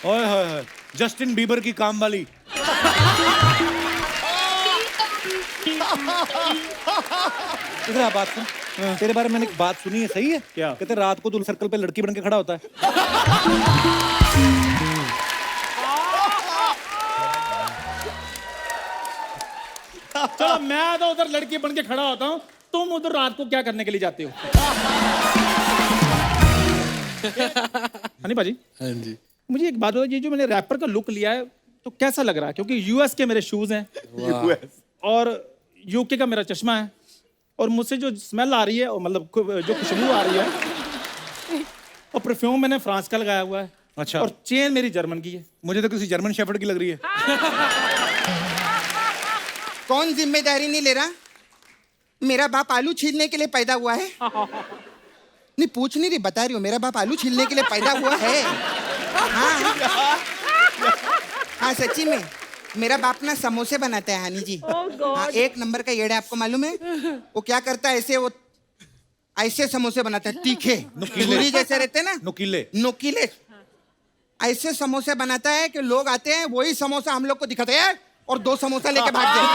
ओए होए होए, जस्टिन बीबर की काम वाली। इधर आ, बात सुन। तेरे बारे में मैंने एक बात सुनी है, सही है क्या? कहते रात को तू सर्कल पे लड़की बन के खड़ा होता है। चलो मैं तो उधर लड़की बन के खड़ा होता हूँ, तुम उधर रात को क्या करने के लिए जाते हो? हनी भाजी, हाँ जी। मुझे एक बात बताओ, ये जो मैंने रैपर का लुक लिया है तो कैसा लग रहा है? क्योंकि यूएस के मेरे शूज हैं और यूके का मेरा चश्मा है और मुझसे जो स्मेल आ रही है, और मतलब जो खुशबू आ रही है, और परफ्यूम मैंने फ्रांस का लगाया हुआ है। अच्छा। और चेन मेरी जर्मन की है। मुझे तो किसी जर्मन शेफर्ड की लग रही है। कौन जिम्मेदारी नहीं ले रहा? मेरा बाप आलू छीलने के लिए पैदा हुआ है। नहीं पूछ नहीं रही, बता रही हूँ, मेरा बाप आलू छीलने के लिए पैदा हुआ है। हाँ हाँ सच्ची में, मेरा बाप ना समोसे बनाता है हनी जी। हाँ, एक नंबर का येड़ा। आपको मालूम है वो क्या करता है? ऐसे समोसे बनाता है, तीखे नुकीले जैसे रहते हैं ना, नुकीले नुकीले ऐसे समोसे बनाता है कि लोग आते हैं, वही समोसा हम लोग को दिखाते हैं और 2 समोसा लेके भाग जाते हैं।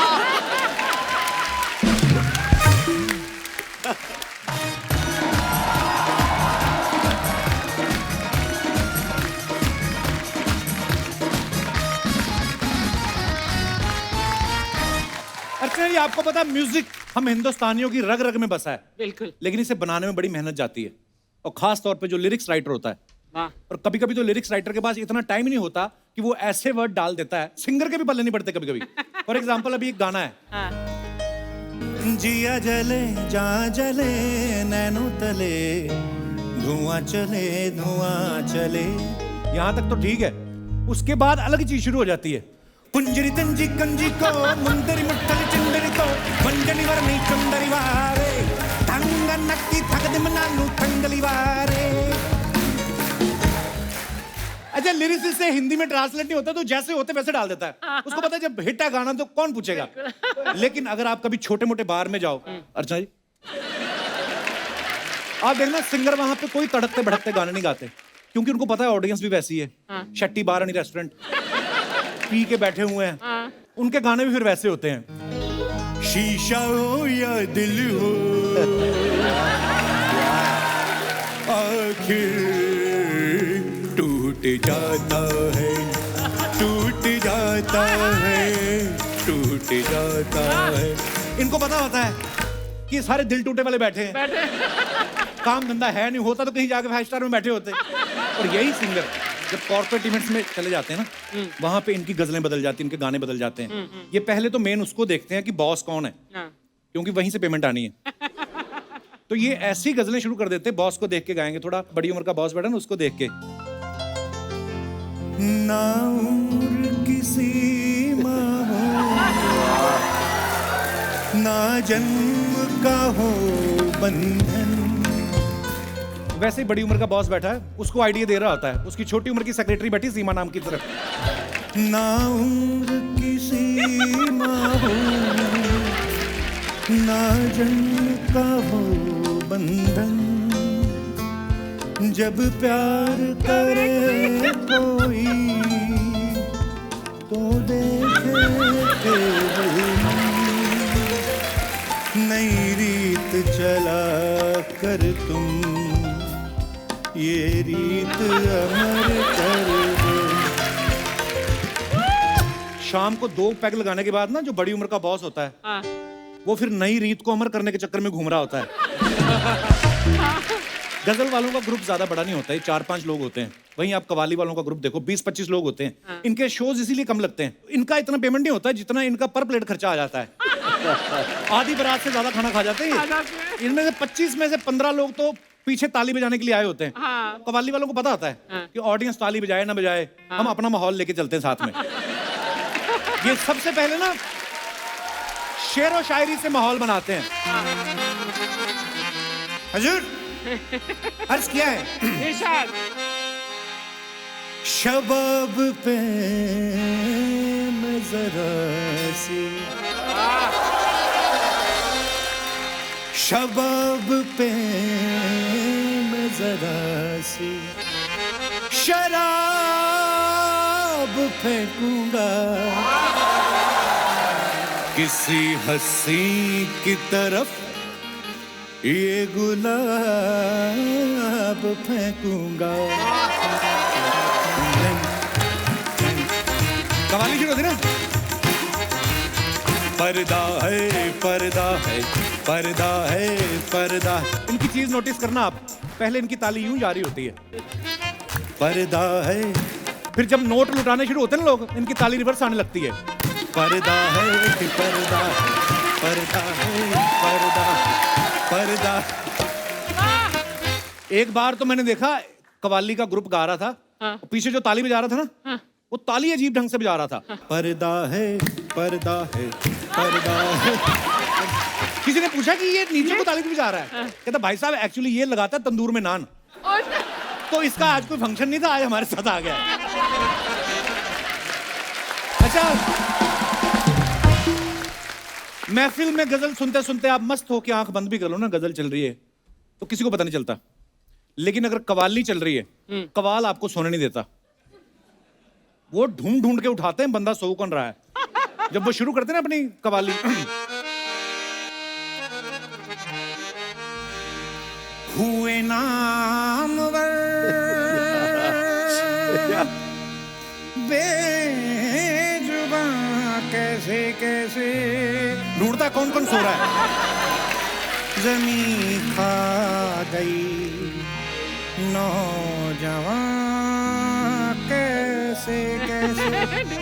अर्चना जी, आपको पता है म्यूजिक हम हिंदुस्तानियों की रग रग में बसा है। बिल्कुल। लेकिन इसे बनाने में बड़ी मेहनत जाती है, और खास तौर पे जो लिरिक्स राइटर होता है। हाँ। और कभी कभी तो लिरिक्स राइटर के पास इतना टाइम ही नहीं होता कि वो ऐसे वर्ड डाल देता है, सिंगर के भी पल्ले नहीं पड़ते कभी कभी। फॉर एग्जाम्पल अभी एक गाना है, हाँ। जिया जले जा जले नैनो तले धुआं चले, यहां तक तो ठीक है। उसके बाद अलग चीज शुरू हो जाती है। पुंजरी तंजी कंजी को मुंदरी मुट्टली चिंदरी को मंजनी वरनी चंदरी वारे थंग नक्की थगदि मनानु थंगली वारे। अच्छा, लिरिक्स से हिंदी में ट्रांसलेट नहीं होता तो जैसे होते वैसे डाल देता है। उसको पता है जब हिट है गाना तो कौन पूछेगा। लेकिन अगर आप कभी छोटे मोटे बार में जाओ, अर्चना जी, आप देखना सिंगर वहां पे कोई तड़कते भड़कते गाने नहीं गाते, क्योंकि उनको पता है ऑडियंस भी वैसी है। शट्टी बार यानी रेस्टोरेंट पी के बैठे हुए हैं, उनके गाने भी फिर वैसे होते हैं। शीशा हो या दिल हो आखिर टूट जाता है, टूट जाता है, टूट जाता है। इनको पता होता है कि सारे दिल टूटे वाले बैठे हैं, काम धंधा है नहीं, होता तो कहीं जाके 5 स्टार में बैठे होते। और यही सिंगर जब कॉर्पोरेट इवेंट्स में चले जाते हैं ना, वहां पे इनकी गजलें बदल जाती हैं, इनके गाने बदल जाते हैं। ये पहले तो मेन उसको देखते हैं कि बॉस कौन है, क्योंकि वहीं से पेमेंट आनी है। तो ये ऐसी गजलें शुरू कर देते हैं, बॉस को देख के गाएंगे, थोड़ा बड़ी उम्र का बॉस बैठा ना उसको देख के। ना उम्र की सीमा हो, ना जन्म का हो बंधन। वैसे ही बड़ी उम्र का बॉस बैठा है, उसको आइडिया दे रहा होता है, उसकी छोटी उम्र की सेक्रेटरी बैठी सीमा नाम की तरफ। ना उम्र की सीमा हो, ना जन्म का हो बंधन, जब प्यार करे कोई तो देखे केवल नई रीत चला कर तुम, ये रीत अमर कर दो। शाम को 2 पैग लगाने के बाद ना जो बड़ी उम्र का बॉस होता है, हाँ। वो फिर नई रीत को अमर करने के चक्कर में घूम रहा होता है। गजल वालों का ग्रुप ज्यादा बड़ा नहीं होता है, 4-5 लोग होते हैं। वहीं आप कवाली वालों का ग्रुप देखो, 20-25 लोग होते हैं। इनके शोज इसीलिए कम लगते हैं, इनका इतना पेमेंट नहीं होता है जितना इनका पर प्लेट खर्चा आ जाता है। आधी बारात से ज्यादा खाना खा जाते हैं। इनमें से 25 में से 15 लोग तो पीछे ताली बजाने के लिए आए होते हैं। हाँ। कवाली वालों को पता होता है कि ऑडियंस ताली बजाए ना बजाए, हम अपना माहौल लेके चलते हैं साथ में। ये सबसे पहले ना शेर और शायरी से माहौल बनाते हैं। हजूर अर्ज किया है, इरशाद। शबाब पे मैं जरा सी, शबाब पे मैं जरा सी शराब फेंकूंगा किसी हंसी की तरफ, ये गुलाब फेंकूंगा। कवाली शुरू होती ना। पर्दा है पर्दा है पर्दा है पर्दा। इनकी चीज नोटिस करना आप, पहले इनकी ताली यूं जारी होती है, पर्दा है, फिर जब नोट लुटाने शुरू होते हैं ना लोग, इनकी ताली रिवर्स आने लगती है, पर्दा है पर्दा है पर्दा है पर्दा पर्दा। एक बार तो मैंने देखा कव्वाली का ग्रुप गा रहा था, पीछे जो ताली बजा रहा था ना, वो ताली अजीब ढंग से बजा रहा था, पर्दा है पर्दा है पर्दा है। किसी ने पूछा कि ये नीचे को ताली क्यों बजा रहा है, कहता भाई साहब एक्चुअली ये लगाता है तंदूर में नान, तो इसका आज कोई फंक्शन नहीं था, आज हमारे साथ आ गया। अच्छा, महफिल में गजल सुनते सुनते आप मस्त हो के आंख बंद भी कर लो ना, गजल चल रही है तो किसी को पता नहीं चलता, लेकिन अगर कवाली चल रही है, कवाल आपको सोने नहीं देता, वो ढूंढ ढूंढ के उठाते हैं बंदा सो कौन रहा है। जब वो शुरू करते हैं ना अपनी कवाली, हुए नामवर बेजुबां कैसे कैसे, ढूंढता कौन कौन सो रहा है, ज़मीं खा गई नौजवान कैसे कैसे,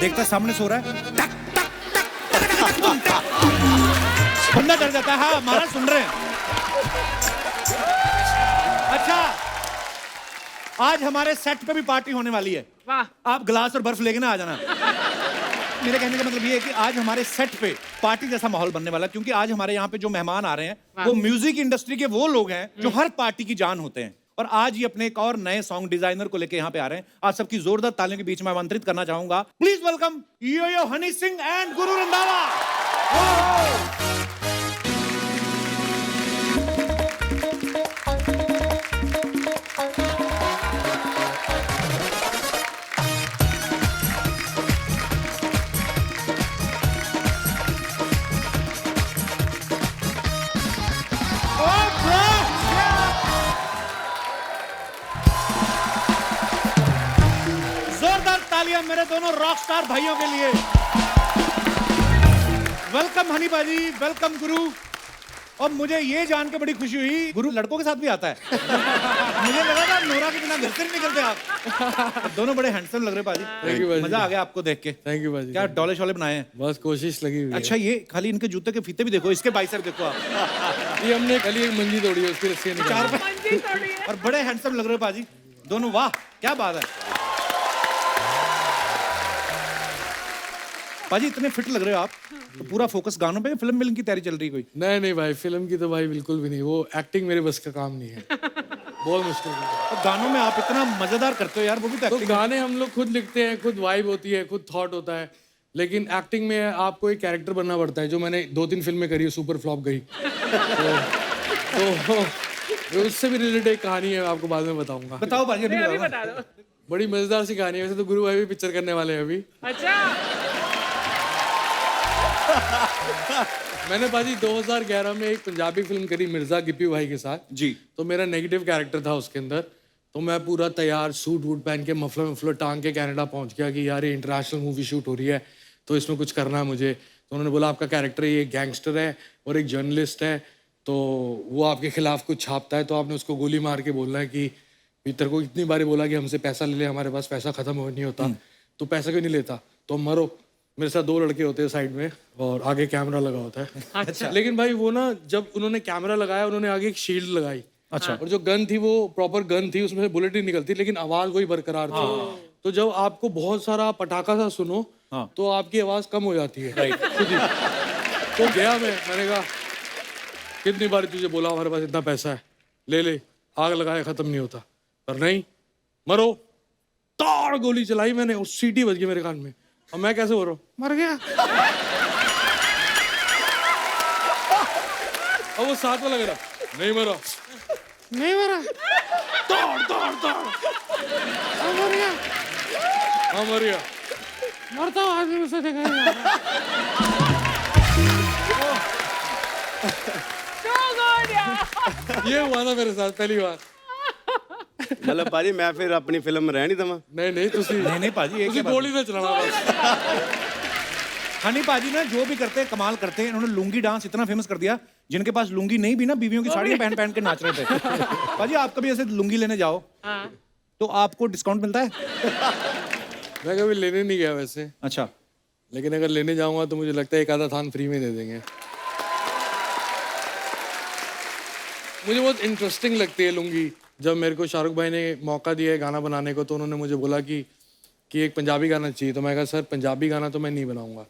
देखता सामने सो रहा है, टक टक टक टक टक, बंदा डर जाता है, हाँ महाराज सुन रहे हैं। अच्छा, आज हमारे सेट पे भी पार्टी होने वाली है, वाह। आप गिलास और बर्फ लेके ना आ जाना। मेरे कहने का मतलब ये है कि आज हमारे सेट पे पार्टी जैसा माहौल बनने वाला है, क्योंकि आज हमारे यहाँ पे जो मेहमान आ रहे हैं वो म्यूजिक इंडस्ट्री के वो लोग हैं जो हर पार्टी की जान होते हैं, और आज ये अपने एक और नए सॉन्ग डिजाइनर को लेके यहाँ पे आ रहे हैं। आप सबकी जोरदार तालियों के बीच में आमंत्रित करना चाहूंगा, please welcome yo Honey Singh and Guru Randhawa. मेरे दोनों रॉक स्टार भाइयों के लिए वेलकम हनी बाजी, वेलकम गुरु। और मुझे ये जान के बड़ी खुशी हुई, गुरु लड़कों के साथ भी आता है। मुझे लगा था नोरा के बिना घर से नहीं निकलते आप। दोनों बड़े हैंडसम लग रहे बाजी, मजा आ गया आपको देख के। थैंक यू बाजी। क्या डोले शोले बनाए हैं? बस कोशिश लगी हुई है। अच्छा, ये खाली इनके जूते के फीते भी देखो, इसके बाइसेप देखो आप। ये हमने खाली एक मंजी तोड़ी है, उसकी रस्सी निकाली है। और बड़े हैंडसम लग रहे हो बाजी दोनों, वाह क्या बात है। बाजी इतने फिट लग रहे हो आप, तो पूरा फोकस गानों पे, फिल्म की तैयारी चल रही कोई? नहीं नहीं भाई, फिल्म की तो भाई बिल्कुल भी नहीं, वो एक्टिंग मेरे बस का काम नहीं है, बहुत मुश्किल है। तो गानों में आप इतना मजेदार करते हो यार, वो भी तो एक्टिंग। गाने हम लोग खुद लिखते हैं, खुद वाइब होती है, खुद थॉट होता है, लेकिन एक्टिंग में आपको एक कैरेक्टर बनना पड़ता है, जो मैंने 2-3 फिल्में करी है, सुपर फ्लॉप गई। तो उससे भी रिलेटेड एक कहानी है, आपको बाद में बताऊंगा। बताओ बाजी, अभी बता दो। बड़ी मजेदार सी कहानी है। वैसे तो गुरु भाई भी पिक्चर करने वाले हैं अभी। अच्छा। मैंने बाजी 2011 में एक पंजाबी फिल्म करी मिर्जा गिप्पी भाई के साथ जी। तो मेरा नेगेटिव कैरेक्टर था उसके अंदर, तो मैं पूरा तैयार सूट वूट पहन के मफलर टांग के कनाडा पहुंच गया कि यार ये इंटरनेशनल मूवी शूट हो रही है, तो इसमें कुछ करना है मुझे। तो उन्होंने बोला आपका कैरेक्टर ये गैंगस्टर है और एक जर्नलिस्ट है, तो वो आपके खिलाफ कुछ छापता है, तो आपने उसको गोली मार के बोलना है कि तेरे को इतनी बारी बोला कि हमसे पैसा ले ले, हमारे पास पैसा खत्म हो नहीं होता, तो पैसा क्यों नहीं लेता, तो मरो। मेरे साथ 2 लड़के होते हैं साइड में और आगे कैमरा लगा होता है। अच्छा। लेकिन भाई वो ना, जब उन्होंने कैमरा लगाया, उन्होंने आगे एक शील्ड लगाई। अच्छा। और जो गन थी वो प्रॉपर गन थी, उसमें से बुलेट नहीं निकलती, लेकिन आवाज वही बरकरार थी। तो जब आपको बहुत सारा पटाखा सा सुनो तो आपकी आवाज कम हो जाती है। खुद ही। तो गया मैंने कहा कितनी बार तुझे बोला हमारे पास इतना पैसा है, ले ले, आग लगाए खत्म नहीं होता, पर नहीं, मरो। ताड़ गोली चलाई मैंने और सीटी बज गई मेरे कान में, और मैं कैसे हो रहा हूँ, मर गया। और वो साथ में लग रहा, नहीं मरा, नहीं मरा, दौड़ दौड़ दौड़, मर गया, हाँ मर गया। मरता हूँ आदमी मुझसे देखा नहीं जा रहा। ये हुआ ना मेरे साथ पहली बार। मतलब भाजी मैं फिर अपनी फिल्म में रह नहीं दमा। नहीं तुसी नहीं भाजी एक गोली ना चलाना बस। हनी पाजी ना जो भी करते हैं कमाल करते हैं। इन्होंने लुंगी डांस इतना फेमस कर दिया, जिनके पास लुंगी नहीं भी ना बीवियों की साड़ियां पहन पहन के नाच रहे थे। पाजी आप कभी ऐसे लुंगी लेने जाओ तो आपको डिस्काउंट मिलता है? मैं कभी लेने नहीं गया वैसे, अच्छा, लेकिन अगर लेने जाऊंगा तो मुझे लगता है एक आधा थान फ्री में दे देंगे। मुझे बहुत इंटरेस्टिंग लगती है लुंगी। जब मेरे को शाहरुख भाई ने मौका दिया है गाना बनाने को, तो उन्होंने मुझे बोला कि एक पंजाबी गाना चाहिए। तो मैं कहा सर पंजाबी गाना तो मैं नहीं बनाऊंगा,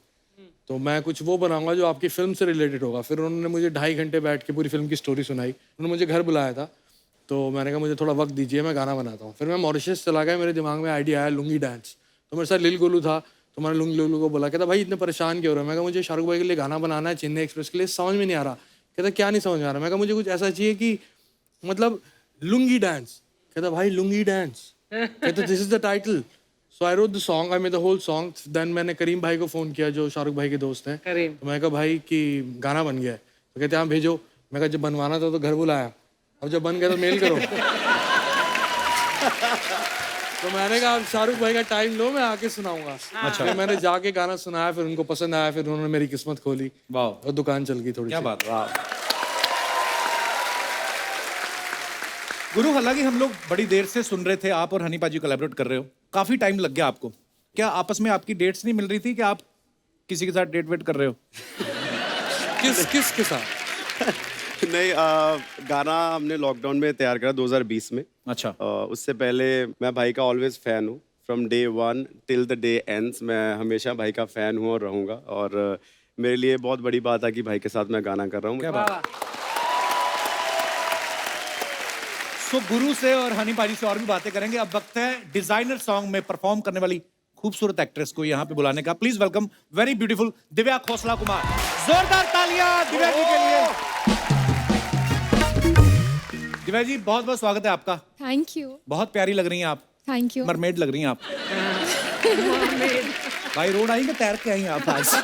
तो मैं कुछ वो बनाऊंगा जो आपकी फिल्म से रिलेटेड होगा। फिर उन्होंने मुझे 2.5 घंटे बैठ के पूरी फिल्म की स्टोरी सुनाई। उन्होंने मुझे घर बुलाया था, तो मैंने कहा मुझे थोड़ा वक्त दीजिए, मैं गाना बनाता हूँ। फिर मैं मॉरिशस चला गया, मेरे दिमाग में आइडिया आया लुंगी डांस। तो मेरे साथ लिल गोलू था, तो मैंने लुंगी लोलू को बोला, कहता भाई इतने परेशान क्यों हो रहे हो? मैं कहा मुझे शाहरुख भाई के लिए गाना बनाना है, चेन्नई एक्सप्रेस के लिए, समझ में नहीं आ रहा। कहता क्या नहीं समझ में आ रहा? मैं कहा मुझे कुछ ऐसा चाहिए कि मतलब लुंगी डांस। कहता भाई लुंगी डांस। कहता this is the title. So I wrote the song, I made the whole song. Then मैंने करीम भाई को फ़ोन किया जो शाहरुख भाई के दोस्त हैं। तो मैं कहा भाई कि गाना बन गया है। तो कहते हाँ भेजो। मैं कहा जब बनवाना था तो घर बुलाया, अब जब बन गया तो मेल करो। तो मैंने कहा शाहरुख भाई का टाइम लो, मैं आके सुनाऊंगा। अच्छा, फिर मैंने जाके गाना सुनाया, फिर उनको पसंद आया, फिर उन्होंने मेरी किस्मत खोली। वाह, और दुकान चल गई थोड़ी। क्या बात। वाह गुरु, हालांकि हम लोग बड़ी देर से सुन रहे थे आप और हनी पाजी कोलैबोरेट कर रहे हो, काफी टाइम लग गया आपको। क्या आपस में आपकी डेट्स नहीं मिल रही थी कि आप किसी के साथ डेट वेट कर रहे हो? किस के साथ? नहीं गाना हमने लॉकडाउन में तैयार करा 2020 में। अच्छा, उससे पहले मैं भाई का ऑलवेज फैन हूँ, from day 1 till the day ends. मैं हमेशा भाई का फैन हूँ और रहूँगा। और मेरे लिए बहुत बड़ी बात है कि भाई के साथ मैं गाना कर रहा हूँ। क्या बात। तो गुरु से और हनी पाजी से और भी बातें करेंगे। अब वक्त है डिजाइनर सॉन्ग में परफॉर्म करने वाली खूबसूरत एक्ट्रेस को यहाँ पे बुलाने का। Please welcome very beautiful Divya Khosla Kumar. जोरदार तालियां दिव्या जी के लिए। दिव्या जी बहुत बहुत स्वागत है आपका। Thank you. बहुत प्यारी लग रही हैं आप। Thank you. मरमेड लग रही हैं आप। भाई रोड आई कि तैर के आई हैं आप आज?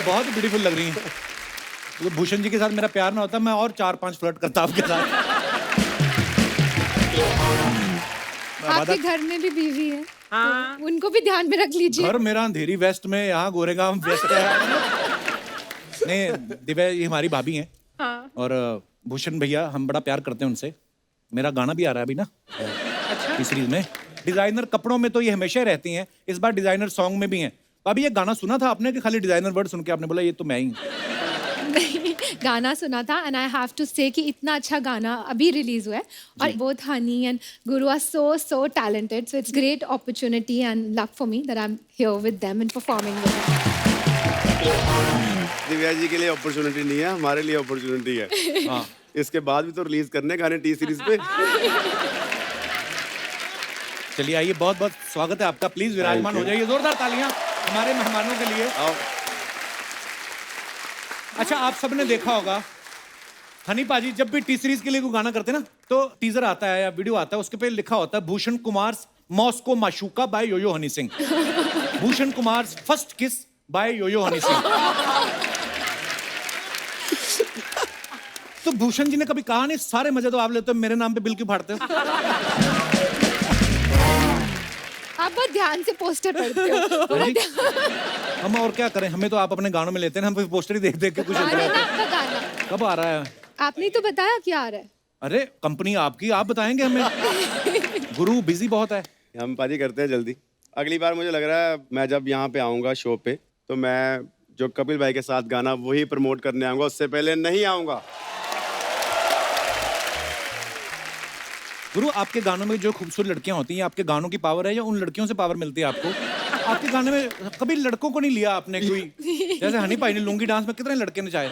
बहुत ब्यूटीफुल लग रही हैं। तो भूषण जी के साथ मेरा प्यार ना होता, मैं और 4-5 फ्लर्ट करता आपके साथ। आपके घर में भी बीवी है, तो उनको भी ध्यान में रख लीजिए। घर मेरा अंधेरी वेस्ट में, यहाँ गोरेगांव वेस्ट है। नहीं दिव्या ये हमारी भाभी हैं। हाँ। और भूषण भैया हम बड़ा प्यार करते हैं उनसे। मेरा गाना भी आ रहा है अभी ना इस सीरीज में। डिजाइनर कपड़ों में तो ये हमेशा रहती हैं, इस बार डिजाइनर सॉन्ग में भी हैं। भाभी ये गाना सुना था आपने कि खाली डिजाइनर वर्ड सुन के आपने बोला ये तो मैं ही हूं? नहीं, गाना सुना था एंड आई हैव टू से कि इतना अच्छा गाना अभी रिलीज हुआ है और both Honey and Guru are so talented, so it's great opportunity and luck for me that I am here with them and performing with them. Divya ji के लिए अपॉर्चुनिटी नहीं है, हमारे लिए अपॉर्चुनिटी है। हाँ, इसके बाद भी तो रिलीज करने गाने टी सीरीज पे। चलिए आइए, बहुत बहुत स्वागत है आपका। प्लीज विराजमान हो जाइए। जोरदार तालियां हमारे मेहमानों के लिए। अच्छा, आप सबने देखा होगा हनी पाजी जब भी टी सीरीज के लिए कोई गाना करते हैं ना, तो टीजर आता है या वीडियो आता है, उसके पे लिखा होता है Bhushan Kumar Moscow Mashuka by Yo Yo Honey Singh. Bhushan Kumar first kiss by Yo Yo Honey Singh. तो भूषण जी ने कभी कहा नहीं सारे मजे तो आप लेते हो, मेरे नाम पे बिल क्यों फाड़ते हो? आप बहुत ध्यान से पोस्टर पढ़ते हो। हम और क्या करें, हमें तो आप अपने गानों में लेते हैं, हम फिर पोस्टर ही देख देख के कुछ होता है। आपका गाना कब आ रहा है? आपने तो बताया क्या आ रहा है। अरे कंपनी आपकी, आप बताएंगे हमें। गुरु बिजी बहुत है। हम पाजी करते हैं जल्दी। अगली बार मुझे लग रहा है मैं जब यहाँ पे आऊँगा शो पे, तो मैं जो कपिल भाई के साथ गाना वही प्रमोट करने आऊँगा, उससे पहले नहीं आऊँगा। गुरु आपके गानों में जो खूबसूरत लड़कियां होती हैं, आपके गानों की पावर है या उन लड़कियों से पावर मिलती है आपको? आपके गाने में कभी लड़कों को नहीं लिया आपने कोई? जैसे हनी भाई ने लुंगी डांस में कितने लड़के नचाए।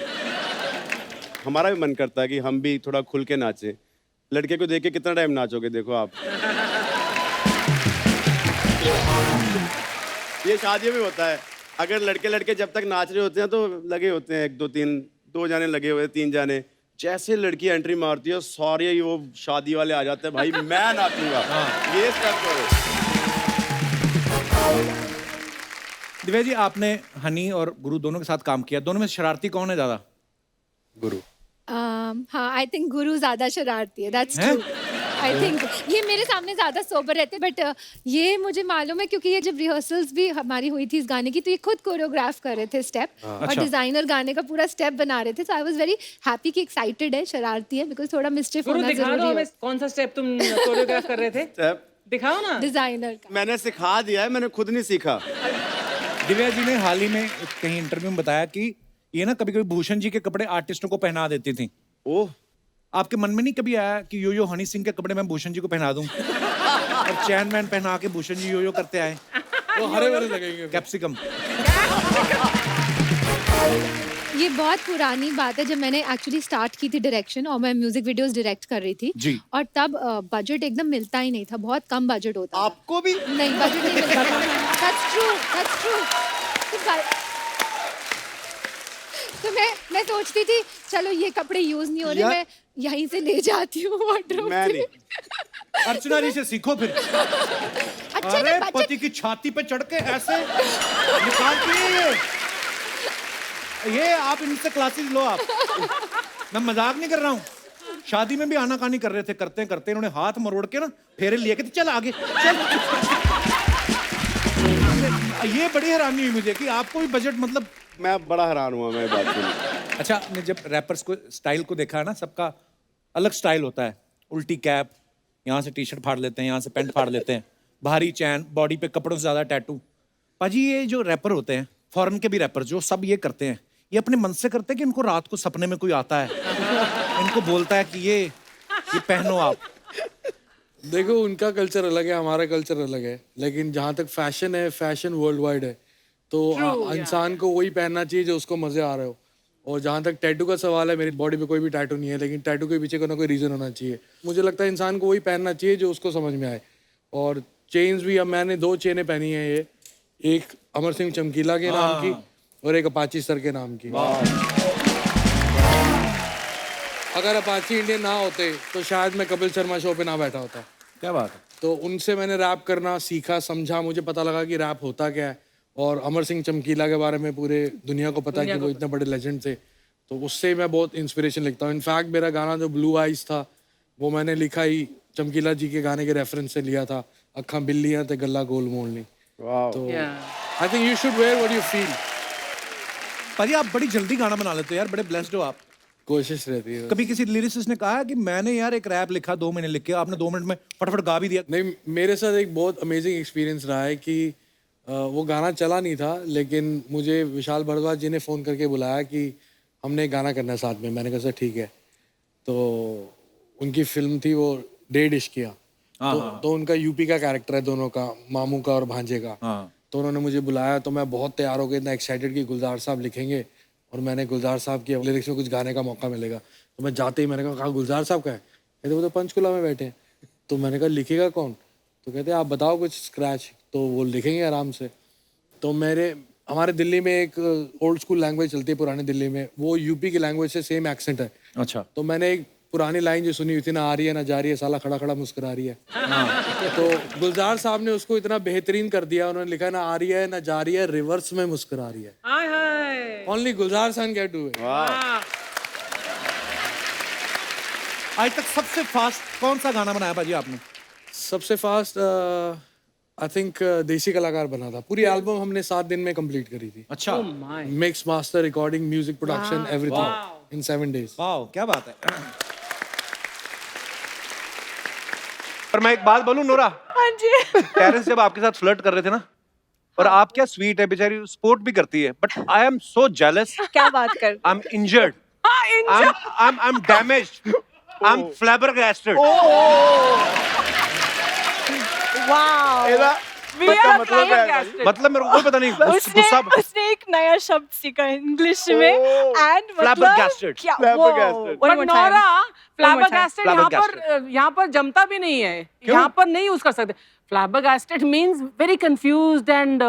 हमारा भी मन करता है कि हम भी थोड़ा खुल के नाचें। लड़के को देख के कितना टाइम नाचोगे, देखो आप। ये शादी में होता है, अगर लड़के लड़के जब तक नाच रहे होते हैं तो लगे होते हैं 1 2 3 2 जाने लगे हुए, 3 जाने। जैसे लड़की एंट्री मारती है सारे वो शादी वाले आ जाते हैं, भाई मैं नाचूंगा। ये स्टेप करो। दिव्या जी, आपने हनी और गुरु दोनों के साथ काम किया, दोनों में शरारती कौन है ज्यादा? गुरु। हाँ, आई थिंक गुरु ज्यादा शरारती है, दैट्स हैं? ट्रू। आई थिंक ये मेरे सामने ज्यादा सोबर रहते, बट ये मुझे मालूम है क्योंकि ये जब रिहर्सल्स भी हमारी हुई थी इस गाने की, तो ये खुद कोरियोग्राफ कर रहे थे स्टेप, और अच्छा। डिजाइनर गाने का पूरा स्टेप बना रहे थे। सो आई वाज वेरी हैप्पी कि एक्साइटेड है, शरारती है, बिकॉज थोड़ा मिस्चिफ गुरु होना दिखा दो जरूरी हमें, है कौन सा स्टेप तुम कोरियोग्राफ कर रहे थे? स्टेप दिखाओ ना। डिजाइनर का। मैंने सिखा दिया है, मैंने खुद नहीं सीखा। दिव्या जी ने हाल ही में कहीं इंटरव्यू में बताया कि ये ना कभी कभी भूषण जी के कपड़े आर्टिस्टों को पहना देती थी। ओह, आपके मन में नहीं कभी आया कि यो हनी सिंह के कपड़े मैं भूषण जी को पहना दूं और चैन मैन पहना के भूषण जी यो करते आए? वो हरे भरे लगेंगे। कैप्सिकम। ये बहुत पुरानी बात है, जब मैंने एक्चुअली स्टार्ट की थी डायरेक्शन और मैं म्यूजिक वीडियोस डायरेक्ट कर रही थी जी। और तब बजट एकदम मिलता ही नहीं था, बहुत कम बजट होता था। आपको भी? नहीं, बजट नहीं मिलता था। That's true, that's true। तो मैं सोचती थी चलो ये कपड़े यूज नहीं हो रहे, मैं यहीं से ले जाती हूँ वार्डरोब मैं से। नहीं। अर्चना जी से सीखो फिर। अच्छा अरे ना, पति की छाती पे चढ़ के ऐसे निकालती है ये आप इनसे क्लासेस लो आप। मैं मजाक नहीं कर रहा हूँ। शादी में भी आनाकानी कर रहे थे, करते करते इन्होंने हाथ मरोड़ के ना फेरे लिए कि चल आगे चल। ये बड़ी हैरानी हुई मुझे कि आपको भी बजट मतलब। मैं बड़ा हैरान हुआ मैं बात सुन। अच्छा, आपने जब रैपर्स को स्टाइल को देखा ना, सबका अलग स्टाइल होता है। उल्टी कैप, यहाँ से टी शर्ट फाड़ लेते हैं, यहाँ से पैंट फाड़ लेते हैं, भारी चैन, बॉडी पे कपड़ों से ज्यादा टैटू। पाजी ये जो रैपर होते हैं, फॉरेन के भी रैपर जो सब ये करते हैं, ये अपने मन से करते हैं कि इनको रात को सपने में कोई आता है, इनको बोलता है कि ये पहनो आप? देखो, उनका कल्चर अलग है, हमारा कल्चर अलग है, लेकिन जहाँ तक फैशन है, फैशन वर्ल्ड वाइड है, तो इंसान को वही पहनना चाहिए जो उसको मजे आ रहे हो। और जहाँ तक टैटू का सवाल है, मेरी बॉडी पे कोई भी टैटू नहीं है, लेकिन टैटू के पीछे कोई ना कोई रीजन होना चाहिए। मुझे लगता है इंसान को वही पहनना चाहिए जो उसको समझ में आए। और चेन्स भी, अब मैंने 2 चेनें पहनी है, ये एक अमर सिंह चमकीला के नाम की और एक अपाची सर के नाम की। अगर अपाची इंडियन ना होते तो शायद मैं कपिल शर्मा शो पे ना बैठा होता। क्या बात है। तो उनसे मैंने रैप करना सीखा, समझा, मुझे पता लगा कि रैप होता क्या है। और अमर सिंह चमकीला के बारे में पूरे दुनिया को पता है कि वो इतने बड़े लेजेंड थे, तो उससे मैं बहुत इंस्पिरेशन लिखता हूँ। इनफैक्ट मेरा गाना जो ब्लू आइज था वो मैंने लिखा ही चमकीला जी के गाने के रेफरेंस से लिया था, अखा बिल्लियां ते गल्ला गोल मोलनी। तो I think you should wear what you feel. पाजी आप बड़ी जल्दी गाना बना लेते हो यार, बड़े ब्लेस्ड हो आप। कोशिश रहती है। कभी किसी लिरिसिस्ट ने कहा है कि मैंने यार एक रैप लिखा 2 महीने लिख के, आपने 2 मिनट में फटाफट गा भी दिया? नहीं, मेरे साथ एक बहुत अमेजिंग एक्सपीरियंस रहा है कि वो गाना चला नहीं था, लेकिन मुझे विशाल भारद्वाज जी ने फ़ोन करके बुलाया कि हमने एक गाना करना है साथ में। मैंने कहा सर ठीक है। तो उनकी फिल्म थी वो डेढ़ इश्क किया, तो उनका यूपी का कैरेक्टर है दोनों का, मामू का और भांजे का। तो उन्होंने मुझे बुलाया, तो मैं बहुत तैयार हो गया, इतना एक्साइटेड कि गुलजार साहब लिखेंगे और मैंने गुलजार साहब की लिरिक्स में कुछ गाने का मौका मिलेगा। तो मैं जाते ही मैंने कहा गुलजार साहब का है? कहते वो तो पंचकुला में बैठे हैं। तो मैंने कहा लिखेगा कौन? तो कहते आप बताओ कुछ स्क्रैच, तो वो लिखेंगे आराम से। तो हमारे दिल्ली में एक ओल्ड स्कूल लैंग्वेज चलती है पुरानी दिल्ली में, वो यूपी की लैंग्वेज से सेम एक्सेंट है। अच्छा। तो मैंने एक पुरानी लाइन जो सुनी हुई थी ना, आ रही है ना जा रही है, साला खड़ा खड़ा मुस्कुरा रही है। तो गुलजार साहब ने उसको इतना बेहतरीन कर दिया, उन्होंने लिखा ना आ रही है ना जा रही है, रिवर्स में मुस्कुरा रही है। Only Gulzar son can do it. आज तक सबसे फास्ट कौन सा गाना बनाया पाजी आपने? सबसे फास्ट आई थिंक देसी कलाकार बना था। पूरी एल्बम हमने 7 दिन में कंप्लीट करी थी। अच्छा। Mix, master, recording, music production, everything in 7 days। वाह, क्या बात है। पर मैं एक बात बोलूं नोरा? हाँ जी। टेरेंस जब आपके साथ फ्लर्ट कर रहे थे ना, और आप क्या स्वीट है, बेचारी स्पोर्ट भी करती है, but I am so jealous. क्या बात कर? I am injured, I am damaged, I am flabbergasted. वाह, मतलब मेरे को कोई पता नहीं, गुस्सा। उसने एक नया शब्द सीखा इंग्लिश में, एंड Flabbergasted। क्या? फ्लैबरगैस्टेड यहाँ पर जमता भी नहीं है, यहाँ पर नहीं यूज कर सकते। Flabbergasted means very confused and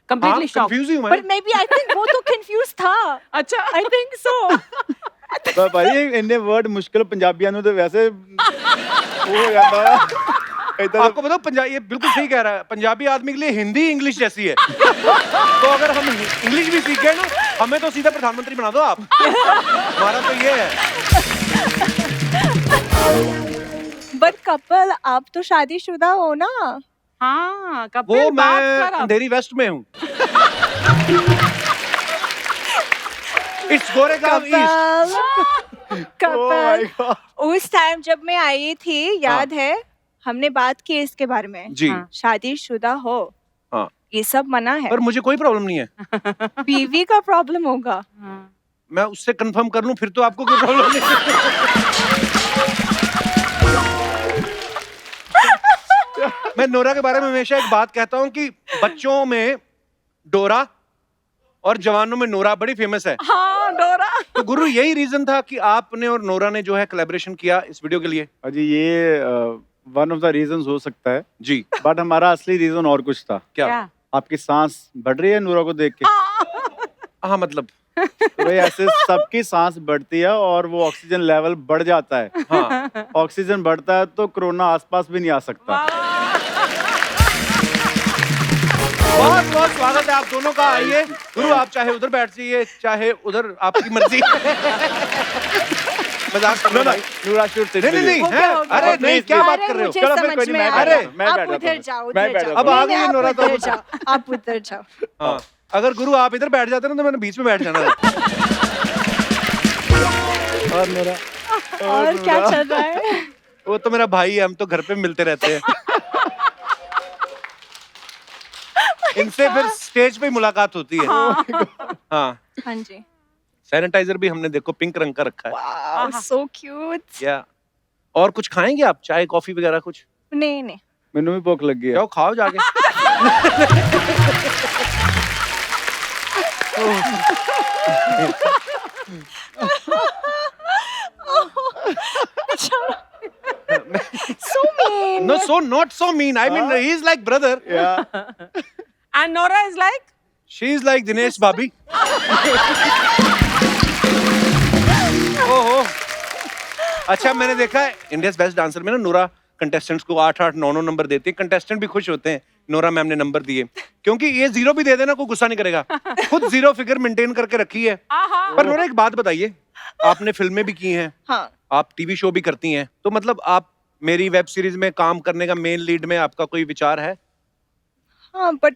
completely shocked. Confuse ही हूं मैं। But maybe I think वो तो कंफ्यूज था। अच्छा, आई थिंक सो। ਭਾਈ ਇੰਨੇ ਵਰਡ ਮੁਸ਼ਕਿਲ ਪੰਜਾਬੀਆਂ ਨੂੰ ਤੇ ਵੈਸੇ ਉਹ ਹੋ ਜਾਂਦਾ ਆ। आपको बताओ पंजाबी, ये बिल्कुल सही कह रहा है, पंजाबी आदमी के लिए हिंदी इंग्लिश जैसी है। तो अगर हम इंग्लिश भी सीख गए ना, हमें तो सीधा प्रधानमंत्री बना दो आप। हमारा तो ये है। बट कपल, आप तो शादीशुदा हो ना? हाँ, वो कपिल बात मैं कर अब। अंधेरी वेस्ट में हूँ। It's Goregaon east. कपल, उस टाइम जब मैं आई थी, याद है हमने बात की इसके बारे में। जी। शादीशुदा हो, हाँ। ये सब मना है। पर मुझे कोई प्रॉब्लम नहीं है। बीवी का प्रॉब्लम होगा। मैं उससे कंफर्म कर लूं, फिर तो आपको कोई प्रॉब्लम नहीं। मैं नोरा के बारे में हमेशा एक बात कहता हूं कि बच्चों में डोरा और जवानों में नोरा बड़ी फेमस है। हाँ, डोरा। तो गुरु यही रीजन था कि आपने और नोरा ने जो है कोलैबोरेशन किया इस वीडियो के लिए? जी, ये वन ऑफ द रीजंस हो सकता है जी। बट हमारा असली रीजन और कुछ था। क्या? आपकी सांस बढ़ रही है नूरा को देख के? हाँ मतलब तो भाई ऐसे सबकी सांस बढ़ती है और वो ऑक्सीजन लेवल बढ़ जाता है। हाँ। ऑक्सीजन बढ़ता है तो कोरोना आसपास भी नहीं आ सकता। बहुत बहुत स्वागत है आप दोनों का। आइए गुरु, आप चाहे उधर बैठ जाइए चाहे उधर, आपकी मर्जी। मजाक कर रहा हूं। नूरा शुड सिट। नहीं नहीं नहीं, अरे नहीं, क्या बात कर रहे हो? चलो फिर कोई नहीं, मैं बैठ अरे, जाता हूं, मैं आप बैठ जाता उधर हूं। जाओ, मैं उधर बैठ जाओ। जाता अब हूं। आ नहीं, गई आप नोरा तो। उधर जाओ, आप उधर जाओ। हाँ, अगर गुरु आप इधर बैठ जाते ना तो मैंने बीच में बैठ जाना था। और नूरा, और क्या चल रहा है? वो तो मेरा भाई है, हम तो घर पे मिलते रहते हैं। इनसे फिर स्टेज पे मुलाकात होती है। हाँ। हाँ जी। सैनिटाइजर भी हमने देखो पिंक रंग का रखा है। Wow, so cute. या और कुछ खाएंगे आप? चाय कॉफी वगैरह कुछ? नहीं नहीं। मैनू भी भूख लगी है। जाओ खाओ जाके। So mean. No, so not so mean. I mean, he's like brother. Yeah. And Nora is like, She's like Dinesh Bhabhi. ओहो। अच्छा, मैंने देखा है इंडियाज बेस्ट डांसर में ना नोरा कंटेस्टेंट्स को 8-8, 9-9 नंबर देती है। कंटेस्टेंट भी खुश होते हैं नोरा मैम ने नंबर दिए, क्योंकि ये 0 भी दे देना कोई गुस्सा नहीं करेगा। खुद 0 फिगर मेंटेन करके रखी है। पर नोरा एक बात बताइए, आपने फिल्में भी की हैं, हाँ। आप टीवी शो भी करती हैं, तो मतलब आप मेरी वेब सीरीज में काम करने का मेन लीड में आपका कोई विचार है? हाँ, बट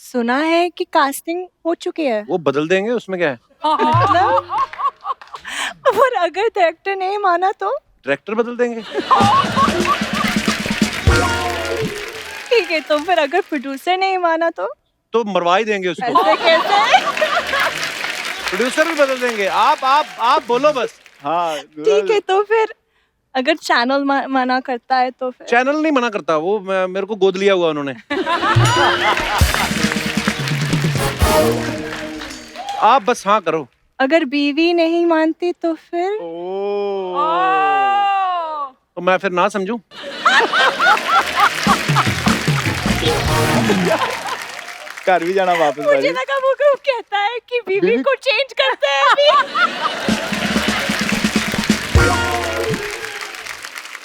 सुना है कि कास्टिंग हो चुकी है। वो बदल देंगे, उसमें क्या है? मतलब और अगर डायरेक्टर नहीं माना तो? डायरेक्टर बदल देंगे। ठीक है, तो फिर अगर प्रोड्यूसर नहीं माना तो मरवा ही देंगे उसको। ऐसे कैसे? प्रोड्यूसर भी बदल देंगे। आप बोलो बस। हाँ ठीक है, तो फिर अगर चैनल मना करता है तो फिर? चैनल नहीं मना करता, वो मेरे को गोद लिया हुआ उन्होंने। आप बस हाँ करो। अगर बीवी नहीं मानती तो फिर? तो मैं फिर ना समझूं? घर भी जाना वापस। मुझे लगा वो कहता है कि बीवी को चेंज करते हैं अभी।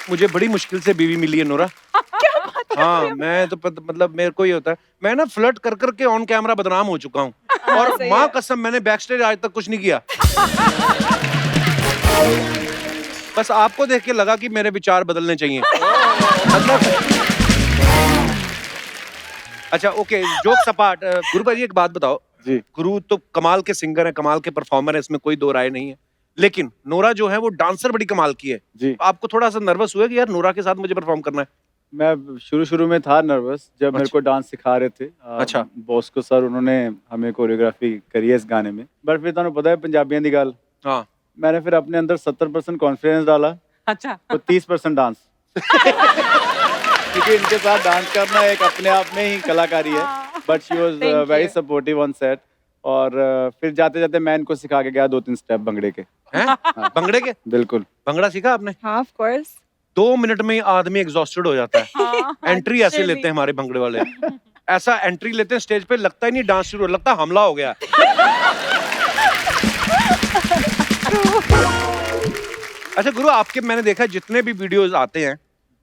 मुझे बड़ी मुश्किल से बीवी मिली है नोरा। क्या बात कर रहे हो? हाँ, मैं तो मतलब मेरे को ही होता है, मैं ना फ्लर्ट कर करके ऑन कैमरा बदनाम हो चुका हूँ। और सही माँ है। कसम मैंने बैक स्टेज आज तक कुछ नहीं किया। बस आपको देख के लगा कि मेरे विचार बदलने चाहिए। मतलब अच्छा ओके, जोक सपाट। गुरु भाई एक बात बताओ जी। गुरु तो कमाल के सिंगर है, कमाल के परफॉर्मर है, इसमें कोई दो राय नहीं है, लेकिन नोरा जो है वो डांसर बड़ी कमाल की है जी। आपको थोड़ा सा नर्वस हुआ कि यार नोरा के साथ मुझे परफॉर्म करना है? मैं शुरू में था नर्वस जब मेरे को डांस सिखा रहे थे। अच्छा। बॉस्को सर उन्होंने हमें कोरियोग्राफी करी है इस गाने में। बट फिर तुहानू पता है पंजाबियों की गल, हाँ मैंने फिर अपने अंदर 70% कॉन्फिडेंस डाला अच्छा, तो 30% डांस। क्योंकि इनके साथ डांस करना एक अपने आप में ही कलाकारी है। But she was very supportive on set. और फिर जाते जाते मैं इनको सिखा के गया 2-3 स्टेप भंगड़े के। हैं? भंगड़े के? बिल्कुल। भंगड़ा सीखा आपने? हाँ, ऑफ कोर्स। 2 मिनट में ही आदमी एग्जॉस्टेड हो जाता है। हाँ, एंट्री ऐसे लेते हैं हमारे भंगड़े वाले, ऐसा एंट्री लेते हैं स्टेज पे, लगता ही नहीं डांस शुरू, लगता हमला हो गया। अच्छा गुरु, आपके मैंने देखा जितने भी वीडियोस आते हैं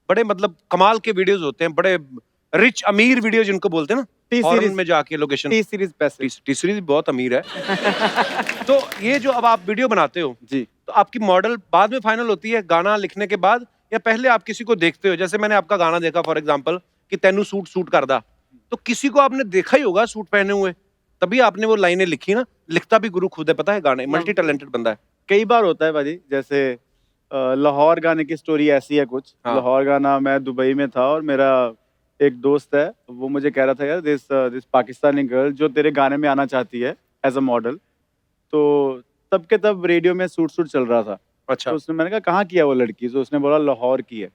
बड़े मतलब कमाल के वीडियोस होते हैं, बड़े रिच अमीर वीडियो जिनको बोलते हैं ना, फॉरेन में जाके location. T series best. T series बहुत अमीर है। तो ये जो अब आप वीडियो बनाते हो जी, तो आपकी मॉडल बाद में फाइनल होती है गाना लिखने के बाद, या पहले आप किसी को देखते हो? जैसे मैंने आपका गाना देखा फॉर एग्जांपल कि तेनू सूट करदा, तो किसी को आपने देखा ही होगा सूट पहने हुए, तभी आपने वो लाइनें लिखी ना। लिखता भी गुरु खुद है, पता है, गाने मल्टी टैलेंटेड बंदा है। कई बार होता है भाजी। जैसे लाहौर गाने की स्टोरी ऐसी है कुछ। हाँ। लाहौर गाना, मैं दुबई में था और मेरा एक दोस्त है, वो मुझे कह रहा था यार दिस पाकिस्तानी गर्ल जो तेरे गाने में आना चाहती है एज अ मॉडल, तो तब के तब रेडियो में सूट चल रहा था। अच्छा। तो उसने, मैंने कहा कहाँ की है वो लड़की, तो उसने बोला लाहौर की है।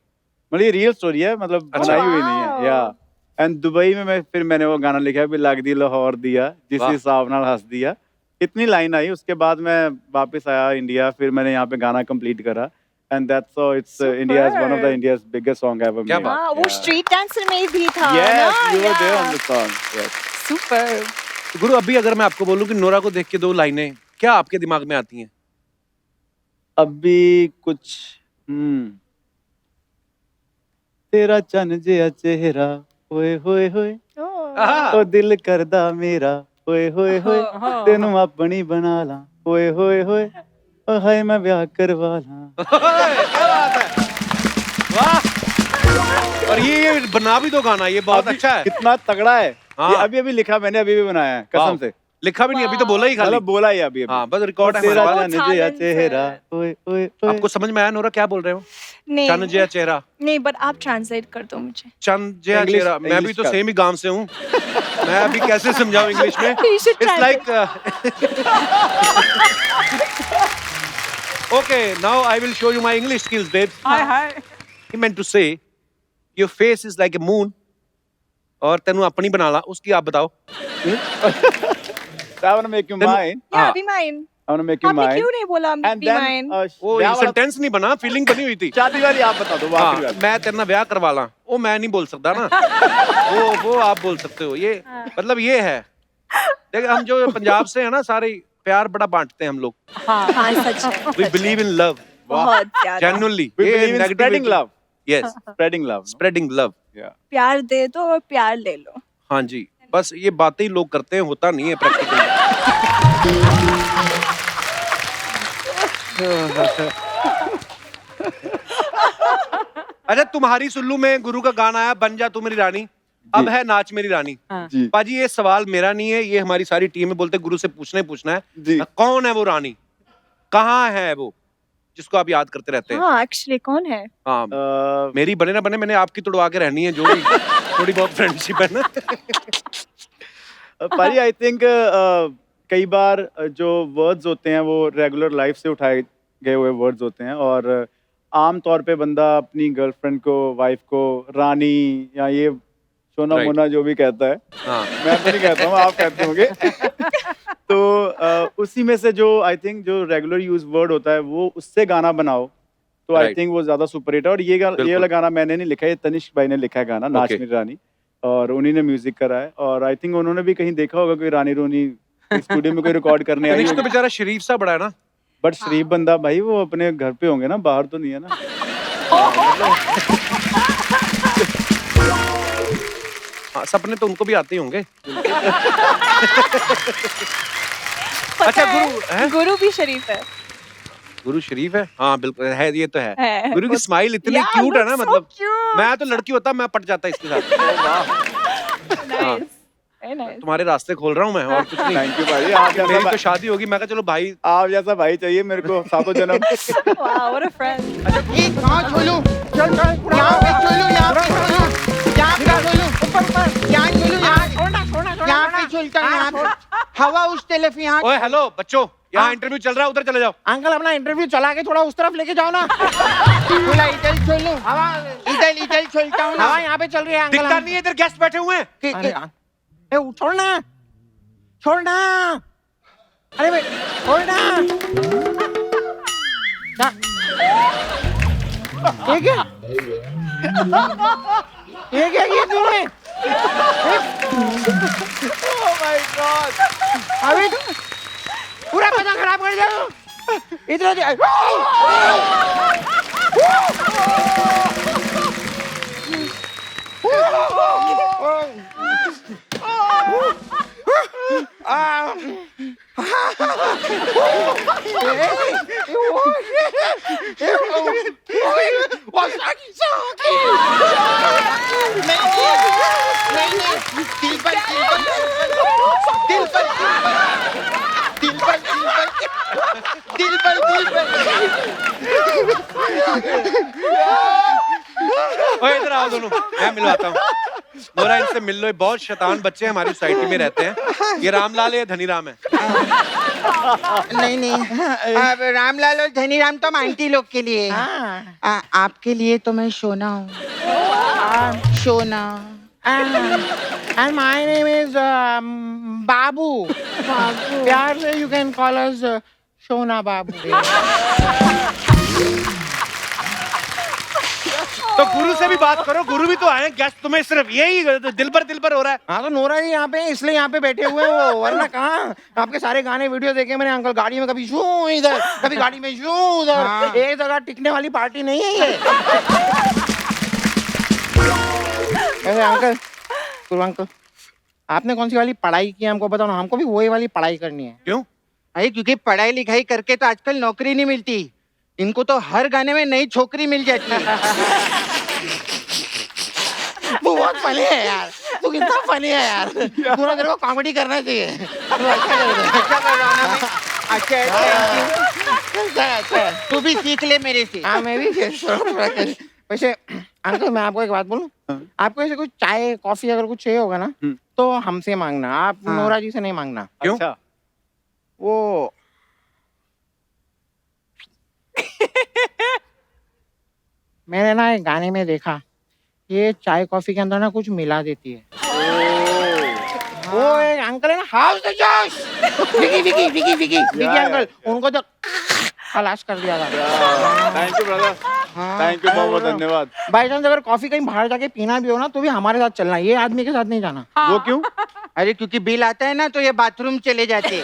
मतलब ये रियल स्टोरी है, मतलब अच्छा। बनाई हुई नहीं है। या एंड दुबई में मैंने वो गाना लिखा भी लग दी लाहौर दिया जिस वाह। हिसाब नाल हंस दिया। इतनी लाइन आई, उसके बाद मैं वापस आया इंडिया, फिर मैंने यहाँ पे गाना कंप्लीट करा and that's how it's India's one of the India's biggest song ever क्या मेड। बात। हाँ, वो स्ट्रीट डांसर में भी था यस, ना? You were there Yeah. On the song. Yes. Super. गुरु अभी अगर मैं आपको बोलूं कि नोरा को देख के 2 लाइनें, क्या आपके दिमाग में आती हैं? अभी कुछ तेरा चन जिहा चेहरा होए होए होए ओ दिल करदा मेरा होए होए होए तेनू अपनी बना ला होए होए होए ओ हाय मैं ब्याह करवा ला। क्या बात है, वाह। और ये बना भी दो गाना, ये बहुत अच्छा है। कितना तगड़ा है। हाँ। ये अभी अभी लिखा मैंने, अभी भी बनाया है कसम से। लिखा भी नहीं, अभी तो बोला ही खाली। मतलब बोला ही अभी अभी। हाँ, बस रिकॉर्ड है तेरा हमारे पास। चन जिहा चेहरा होए होए होए। आपको समझ में आया नोरा क्या बोल रहे हो? नहीं चन जिया चेहरा, नहीं, बट आप ट्रांसलेट कर दो मुझे। चंद जिया English- चेहरा। मैं भी English तो का। सेम ही गांव से हूँ, मैं अभी कैसे समझाऊं इंग्लिश में? You should it's like translate. okay, now I will show you my English skills, babes. Hi. He meant to say, your face is like a moon, और तेनू अपनी बना ला, उसकी आप बताओ। I want to make you mine. या अभी mine. I want to make you आपने mine. क्यों नहीं बोला And बी then माइन? वो ब्याह वाला- सेंटेंस नहीं बना, फीलिंग बनी हुई थी। शादी वाली आप बता दो, वो आखिरी हाँ, वाली। मैं तेरे ना ब्याह करवा ला, वो मैं नहीं बोल सकता ना। वो आप बोल सकते हो। ये मतलब ये है, देखिए हम जो पंजाब से है ना, सारे प्यार बड़ा बांटते हैं हम लोग। हाँ सच है। We believe in love, बहुत ज्यादा। genuinely. We ये believe in negativity- spreading love. Yes, Spreading love. no? spreading love. Yeah. प्यार दे दो और प्यार ले लो। हाँ जी, बस ये बातें ही लोग करते हैं, होता नहीं है प्रैक्टिकली। अच्छा, तुम्हारी सुल्लू में गुरु का गाना आया बन जा तू मेरी रानी, अब है नाच मेरी रानी। जी। पाजी ये सवाल मेरा नहीं है, ये हमारी सारी टीम में बोलते गुरु से पूछना ही पूछना है। जी। कौन है वो रानी, कहाँ है वो जिसको आप याद करते रहते हैं? हाँ एक्चुअली कौन है? हाँ, मेरी बने ना बने, मैंने आपकी तोड़वा के रहनी है, जो भी थोड़ी बहुत फ्रेंडशिप है ना। पारी आई थिंक कई बार जो वर्ड्स होते हैं वो रेगुलर लाइफ से उठाए गए हुए वर्ड्स होते हैं, और आम तौर पे बंदा अपनी गर्लफ्रेंड को, वाइफ को रानी या ये सोना Right. मोना जो भी कहता है, हाँ, मैं तो नहीं कहता हूँ, आप कहते होंगे। तो उसी में से जो आई थिंक जो रेगुलर यूज वर्ड होता है वो उससे गाना बनाओ, तो आई Right. थिंक वो ज्यादा सुपर हिट है। और ये बिल्कुल। वाला गाना मैंने नहीं लिखा है, तनिष्क भाई ने लिखा है गाना, नाच Okay. मेरी रानी, और उन्हीं ने म्यूजिक करा है। और आई थिंक उन्होंने भी कहीं देखा होगा कोई रानी रोनी स्टूडियो में कोई रिकॉर्ड करने आई तनिष्क तो बेचारा शरीफ सा बड़ा है ना। बट शरीफ बंदा भाई, वो अपने घर पे होंगे ना, बाहर तो नहीं है ना। हाँ, सपने तो उनको भी आते ही होंगे। अच्छा, गुरु है? गुरु भी शरीफ है। गुरु शरीफ है, हाँ बिल्कुल है, ये तो है। है। गुरु की स्माइल इतनी Yeah, क्यूट है ना, looks so मतलब cute. मैं तो लड़की होता मैं पट जाता इसके साथ। हाँ, Very nice. तुम्हारे रास्ते खोल रहा हूँ मैं, और कुछ नहीं। थैंक यू भाई, आप मेरी जैसा तो शादी होगी, मैं कहा चलो भाई। आप जैसा भाई चाहिए मेरे को, सातों जन्म। Wow, what a friend. कहाँ छोलू? चल चल, यहाँ पे छोलू, यहाँ पे छोलू, यहाँ पे छोलू, यहाँ छोलू, यहाँ पे छोलता है, यहाँ पे हवा उस तरफ, यहाँ। ओए हेलो बच्चों, यहाँ इंटरव्यू चल रहा है, उधर चले जाओ। अंकल अपना इंटरव्यू चला के थोड़ा उस तरफ लेके जाओ ना। थोड़ा इधर छोलू, हवा इधर छोलता हूँ ना। हवा यहाँ पे चल रही है अंकल। दिखता नहीं है, इधर गेस्ट बैठे हुए हैं। छोड़ना, छोड़ना, अरे भाई छोड़ना। ये क्या, ये क्या किया तुमने? Oh my God! अभी पूरा पता खराब कर दिया। इधर दिल पर ओए इधर आओ दोनों, मैं मिलवाता हूँ। नोरा इनसे मिल लो, ये बहुत शैतान बच्चे हमारी सोसाइटी में रहते हैं। ये रामलाल है, धनी राम है। नहीं अब रामलाल और धनीराम तो आंटी लोग के लिए है। आपके लिए तो मैं सोना हूँ। सोना। And my name is Babu. प्यार से you can call us Shona Babu. तो गुरु से भी बात करो, गुरु भी तो आए हैं गेस्ट, तुम्हें सिर्फ यही दिल पर हो रहा है। हाँ तो नोरा जी यहाँ पे इसलिए यहाँ पे बैठे हुए हैं वो, वरना कहाँ आपके सारे गाने वीडियो देखे मैंने अंकल, गाड़ी में कभी शू इधर, कभी गाड़ी में शू उधर, एक जगह टिकने वाली पार्टी नहीं है ये। ऐसे अंकल, गुरु अंकल, आपने कौन सी वाली पढ़ाई की हमको बताओ ना, हमको भी वही वाली पढ़ाई करनी है। क्यों? अरे क्योंकि पढ़ाई लिखाई करके तो आजकल नौकरी नहीं मिलती, इनको तो हर गाने में नई छोकरी मिल जाती है। वो बहुत फनी है यार, तू कितना फनी है यार, पूरा तेरे को कॉमेडी करना चाहिए। तू अच्छा कर रहा है ना। अच्छा तू भी सीख ले मेरे से। हाँ मैं भी वैसे अंकल मैं आपको एक बात बोलूं, आपको ऐसे कुछ चाय कॉफी अगर कुछ चाहिए होगा ना तो हमसे मांगना, आप नोरा जी से नहीं मांगना। क्यों? वो मैंने ना एक गाने में देखा, ये चाय कॉफी के अंदर ना कुछ मिला देती है। वो एक अंकल है ना, हाउस द जोश, विकी अंकल, उनको तो खलास कर दिया था। Thank you brother, thank you, बहुत धन्यवाद। बाई चांस अगर कॉफी कहीं बाहर जाके पीना भी हो ना तो भी हमारे साथ चलना, ये आदमी के साथ नहीं जाना। वो क्यों? अरे क्योंकि बिल आता है ना तो ये बाथरूम चले जाते।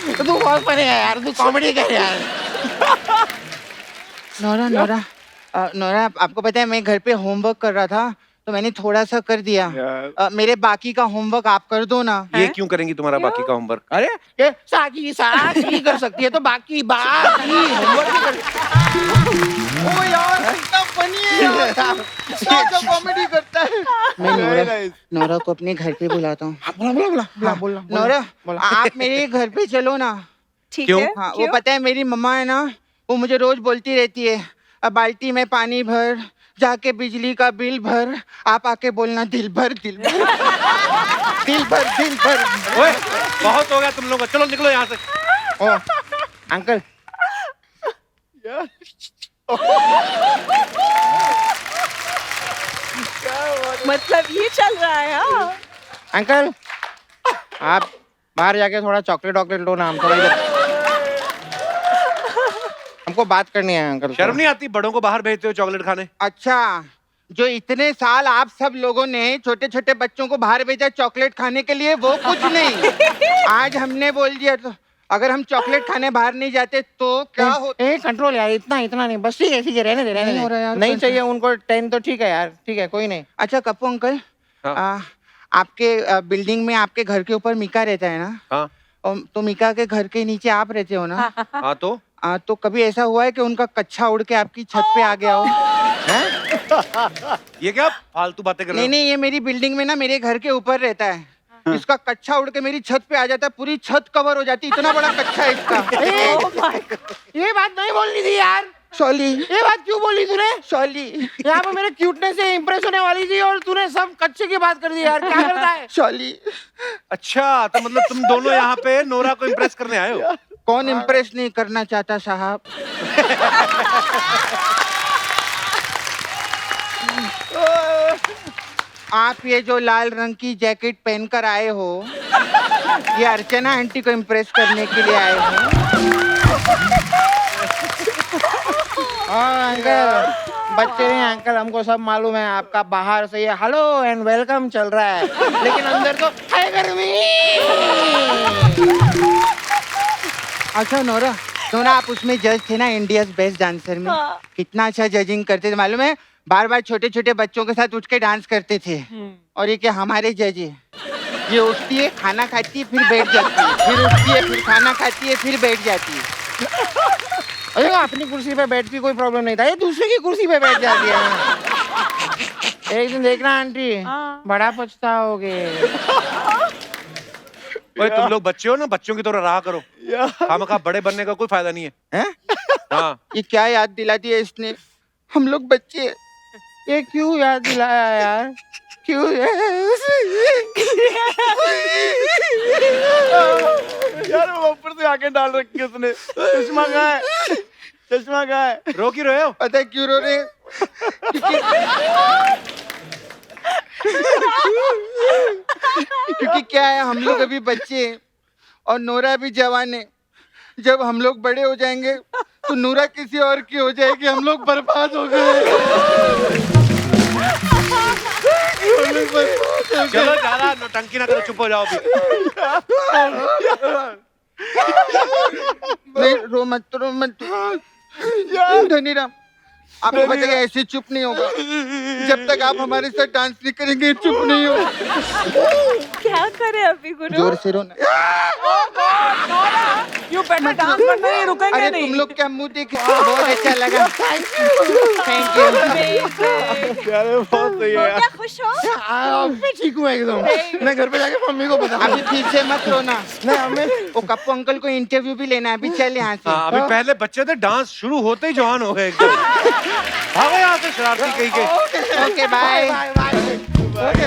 तो तू बहुत फनी है यार, तू कॉमेडी कर यार। नोरा आपको पता है मैं घर पे होमवर्क कर रहा था तो मैंने थोड़ा सा कर दिया। मेरे बाकी का होमवर्क आप कर दो ना। ये क्यों करेंगी तुम्हारा बाकी का होमवर्क? अरे ये साकी कर सकती है तो बाकी होमवर्क भी कर। ओ यार कितना फनी है यार, क्या कॉमेडी करता है। मैं नोरा को अपने घर पे बुलाता हूँ। बोला नोरा आप मेरे घर पे चलो ना। ठीक क्यों? है। हाँ वो पता है मेरी मम्मा है ना, वो मुझे रोज बोलती रहती है अब बाल्टी में पानी भर, जाके बिजली का बिल भर, आप आके बोलना दिल भर दिल भर दिल भर दिल भर। ओए बहुत हो गया तुम लोग, चलो निकलो यहाँ से। ओ अंकल मतलब ये चल रहा है। हाँ अंकल आप बाहर जाके थोड़ा चॉकलेट वॉकलेट लो ना, हम थोड़ा इधर हमको बात करनी है अंकल। शर्म नहीं आती बड़ों को बाहर भेजते हो चॉकलेट खाने? अच्छा जो इतने साल आप सब लोगों ने छोटे छोटे बच्चों को बाहर भेजा चॉकलेट खाने के लिए, वो कुछ नहीं, आज हमने बोल दिया तो अगर हम चॉकलेट खाने बाहर नहीं जाते तो क्या होता? कंट्रोल यार, इतना नहीं, बस ठीक है रहने दे नहीं हो रहा यार, नहीं चाहिए उनको 10 तो ठीक है यार, ठीक है कोई नहीं। अच्छा कप्पू अंकल, आपके बिल्डिंग में आपके घर के ऊपर मीका रहता है ना? हाँ। तो मीका के घर के नीचे आप रहते हो ना? हाँ तो कभी ऐसा हुआ है कि उनका कच्छा उड़ के आपकी छत पे आ गया हो? ये क्या फालतू बातें कर रहे हो? नहीं ये मेरी बिल्डिंग में ना मेरे घर के ऊपर रहता है, इसका कच्छा उड़ के मेरी छत पे आ जाता है, पूरी छत कवर हो जाती, इतना बड़ा कच्छा है इसका। ये बात नहीं बोलनी थी यार, सॉली। ये बात क्यों बोली तूने? सॉली। यहाँ पे मेरे क्यूटनेस से इम्प्रेस होने वाली थी और तूने सब कच्चे की बात कर दी यार, क्या करता है? सॉली। अच्छा तो मतलब तुम दोनों यहाँ पे नोरा को इम्प्रेस करने आए हो? कौन इम्प्रेस नहीं करना चाहता साहब? आप ये जो लाल रंग की जैकेट पहनकर आए हो, ये अर्चना आंटी को इम्प्रेस करने के लिए आए हो? अंकल बच्चे नहीं अंकल, हमको सब मालूम है, आपका बाहर से ये हेलो एंड वेलकम चल रहा है, लेकिन अंदर तो है गर्मी। अच्छा नोरा आप उसमें जज थे ना, इंडियाज बेस्ट डांसर में? कितना अच्छा जजिंग करते थे मालूम है? बार बार छोटे छोटे बच्चों के साथ उठ के डांस करते थे। और ये क्या हमारे जज है, ये उठती है खाना खाती है फिर बैठ जाती है, फिर उठती है फिर खाना खाती है फिर बैठ जाती है। अरे अपनी कुर्सी पे बैठती कोई प्रॉब्लम नहीं था, ये दूसरे की कुर्सी पे बैठ जाती है। एक दिन देखना आंटी, बड़ा पछताओगे। ओए तुम लोग बच्चे हो ना, बच्चों की तरह रहा करो। खामखा बड़े बनने का कोई फायदा नहीं है। हाँ ये क्या याद दिला दिया इसने, हम लोग बच्चे। ये क्यों याद दिलाया यार, क्यों? यार वो ऊपर से आके डाल रखी है उसने। चश्मा कहाँ है, चश्मा कहाँ है? रो क्यों रहे हो? पता है क्यों रो रहे? क्योंकि क्या है, हम लोग अभी बच्चे हैं और नोरा भी जवान है। जब हम लोग बड़े हो जाएंगे तो नूरा किसी और की हो जाएगी, हम लोग बर्बाद हो गए। चलो ज्यादा नौटंकी ना करो, चुप हो जाओ अभी। नहीं रो मत, रो मत धनीराम, आपको पता है ऐसे चुप नहीं होगा। जब तक आप हमारे साथ डांस नहीं करेंगे चुप नहीं होगा। क्या करे अभी गुरु? जोर से रोना। यू बेटर डांस करना, ये रुकेंगे अरे नहीं। तुम लोग क्या मुंह देखे, बहुत अच्छा लगा। Thank you. यार बहुत सही है हो यार। गया, खुश हो? मैं ठीक हूँ एकदम। मैं घर पे जाके मम्मी को बता। अभी फिर से मत रोना। नहीं हमें वो कप्पू अंकल को इंटरव्यू भी लेना है, अभी चल यहाँ से। हाँ, अभी पहले बच्चे थे, डांस शुरू होते ही जवान हो गए एकदम। भागो यहाँ से शरारती कहीं के। Okay bye.